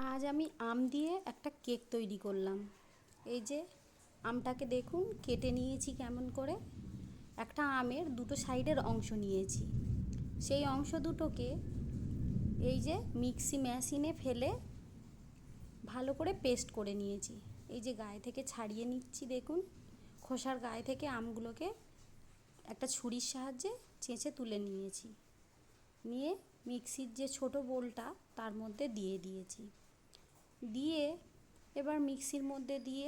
আজ আমি আম দিয়ে একটা কেক তৈরি করলাম। এই যে আমটাকে দেখুন, কেটে নিয়েছি কেমন করে। একটা আমের দুটো সাইডের অংশ নিয়েছি, সেই অংশ দুটোকে এই যে মিক্সি মেশিনে ফেলে ভালো করে পেস্ট করে নিয়েছি। এই যে গায়ে থেকে ছাড়িয়ে নিচ্ছি, দেখুন খোসার গায়ে থেকে আমগুলোকে একটা ছুরির সাহায্যে চেঁচে তুলে নিয়েছি। নিয়ে মিক্সির যে ছোট বোলটা তার মধ্যে দিয়ে দিয়েছি। দিয়ে এবার মিক্সির মধ্যে দিয়ে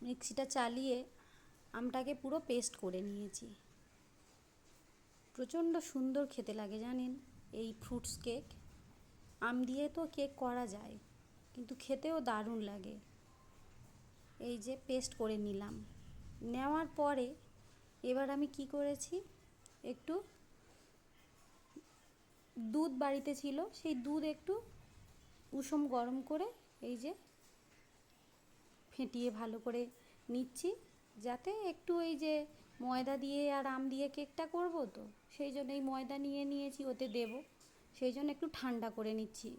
মিক্সিটা চালিয়ে আমটাকে পুরো পেস্ট করে নিয়েছি। প্রচণ্ড সুন্দর খেতে লাগে জানেন এই ফ্রুটস কেক। আম দিয়ে তো কেক করা যায়, কিন্তু খেতেও দারুণ লাগে। এই যে পেস্ট করে নিলাম, নেওয়ার পরে এবার আমি কি করেছি, একটু দুধ বাড়িতে ছিল, সেই দুধ একটু উষুম গরম করে এই যে ফেটিয়ে ভালো করে নিচ্ছি, যাতে একটু এই যে ময়দা দিয়ে আর আম দিয়ে কেকটা করব, তো সেই জন্য এই ময়দা নিয়ে নিয়েছি, ওতে দেব, সেই জন্য একটু ঠান্ডা করে নিচ্ছি।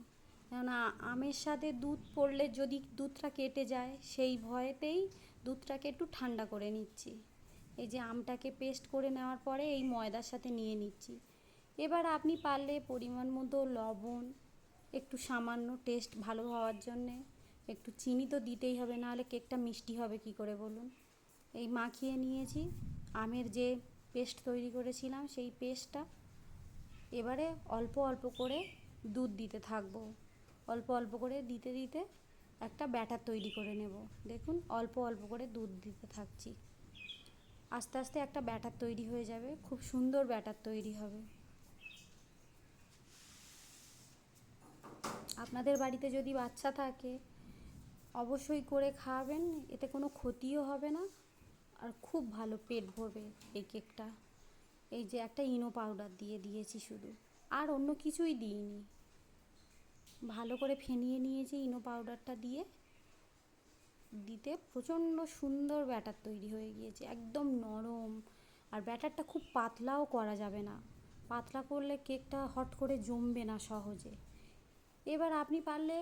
কেননা আমের সাথে দুধ পড়লে যদি দুধটা কেটে যায়, সেই ভয়েতেই দুধটাকে একটু ঠান্ডা করে নিচ্ছি। এই যে আমটাকে পেস্ট করে নেওয়ার পরে এই ময়দার সাথে নিয়ে নিচ্ছি। এবার আপনি পারলে পরিমাণ মতো লবণ, একটু সামান্য টেস্ট ভালো হওয়ার জন্যে একটু চিনি তো দিতেই হবে, নাহলে কেকটা মিষ্টি হবে কি করে বলুন। এই মাখিয়ে নিয়েছি আমের যে পেস্ট তৈরি করেছিলাম, সেই পেস্টটা এবারে অল্প অল্প করে দুধ দিতে থাকবো। অল্প অল্প করে দিতে দিতে একটা ব্যাটার তৈরি করে নেব। দেখুন অল্প অল্প করে দুধ দিতে থাকছি, আস্তে আস্তে একটা ব্যাটার তৈরি হয়ে যাবে, খুব সুন্দর ব্যাটার তৈরি হবে। আপনাদের বাড়িতে যদি বাচ্চা থাকে অবশ্যই করে খাওয়াবেন, এতে কোনো ক্ষতিও হবে না, আর খুব ভালো পেট ভরবে এই কেকটা। এই যে একটা ইনো পাউডার দিয়ে দিয়েছি শুধু, আর অন্য কিছুই দিইনি। ভালো করে ফেনিয়ে নিয়েছি ইনো পাউডারটা দিয়ে, দিতে প্রচণ্ড সুন্দর ব্যাটার তৈরি হয়ে গিয়েছে, একদম নরম। আর ব্যাটারটা খুব পাতলাও করা যাবে না, পাতলা করলে কেকটা হট করে জমবে না সহজে। এবার আপনি পারলে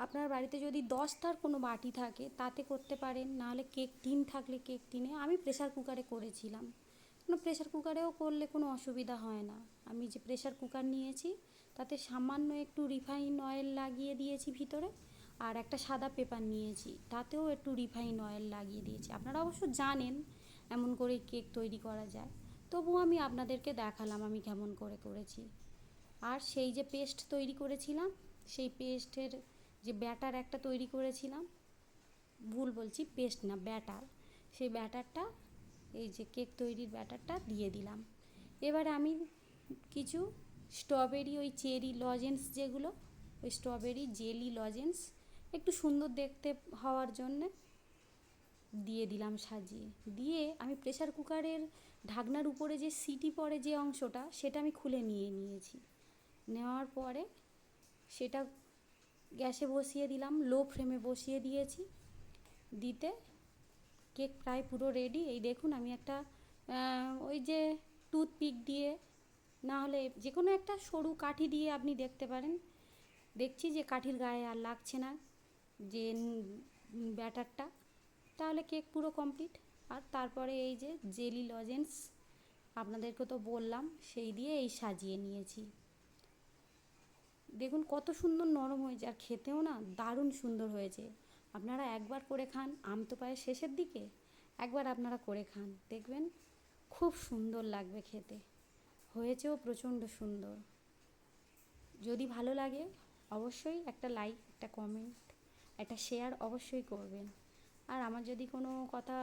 আপনার বাড়িতে যদি 10টার কোনো বাটি থাকে তাতে করতে পারেন, নাহলে কেক টিন থাকলে কেক টিনে। আমি প্রেসার কুকারে করেছিলাম, প্রেসার কুকারেও করলে কোনো অসুবিধা হয় না। আমি যে প্রেসার কুকার নিয়েছি তাতে সামান্য একটু রিফাইন অয়েল লাগিয়ে দিয়েছি ভিতরে, আর একটা সাদা পেপার নিয়েছি, তাতেও একটু রিফাইন অয়েল লাগিয়ে দিয়েছি। আপনারা অবশ্য জানেন এমন করে কেক তৈরি করা যায়, তবুও আমি আপনাদেরকে দেখালাম আমি কেমন করে করেছি। আর সেই যে পেস্ট তৈরি করেছিলাম, সেই পেস্টের যে ব্যাটার একটা তৈরি করেছিলাম, ভুল বলছি, পেস্ট না ব্যাটার, সেই ব্যাটারটা এই যে কেক তৈরির ব্যাটারটা দিয়ে দিলাম। এবারে আমি কিছু স্ট্রবেরি, ওই চেরি লজেন্স যেগুলো, ওই স্ট্রবেরি জেলি লজেন্স একটু সুন্দর দেখতে হওয়ার জন্যে দিয়ে দিলাম সাজিয়ে। দিয়ে আমি প্রেসার কুকারের ঢাকনার উপরে যে সিটি পড়ে যে অংশটা, সেটা আমি খুলে নিয়েছি। নেওয়ার পরে সেটা গ্যাসে বসিয়ে দিলাম, লো ফ্লেমে বসিয়ে দিয়েছি। দিতে কেক প্রায় পুরো রেডি। এই দেখুন আমি একটা ওই যে টুথপিক দিয়ে, না হলে যে কোনো একটা সরু কাঠি দিয়ে আপনি দেখতে পারেন। দেখছি যে কাঠির গায়ে আর লাগছে না যে ব্যাটারটা, তাহলে কেক পুরো কমপ্লিট। আর তারপরে এই যে জেলি লজেন্স আপনাদেরকে তো বললাম, সেই দিয়ে এই সাজিয়ে নিয়েছি। দেখুন কত সুন্দর নরম হয়েছে, আর খেতেও না দারুণ সুন্দর হয়েছে। আপনারা একবার করে খান, আম তো প্রায় শেষের দিকে, একবার আপনারা করে খান, দেখবেন খুব সুন্দর লাগবে খেতে, হয়েছেও প্রচণ্ড সুন্দর। যদি ভালো লাগে অবশ্যই একটা লাইক, একটা কমেন্ট, একটা শেয়ার অবশ্যই করবেন। আর আমার যদি কোনো কথা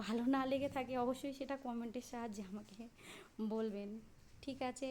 ভালো না লেগে থাকে অবশ্যই সেটা কমেন্টের সাহায্যে আমাকে বলবেন। ঠিক আছে।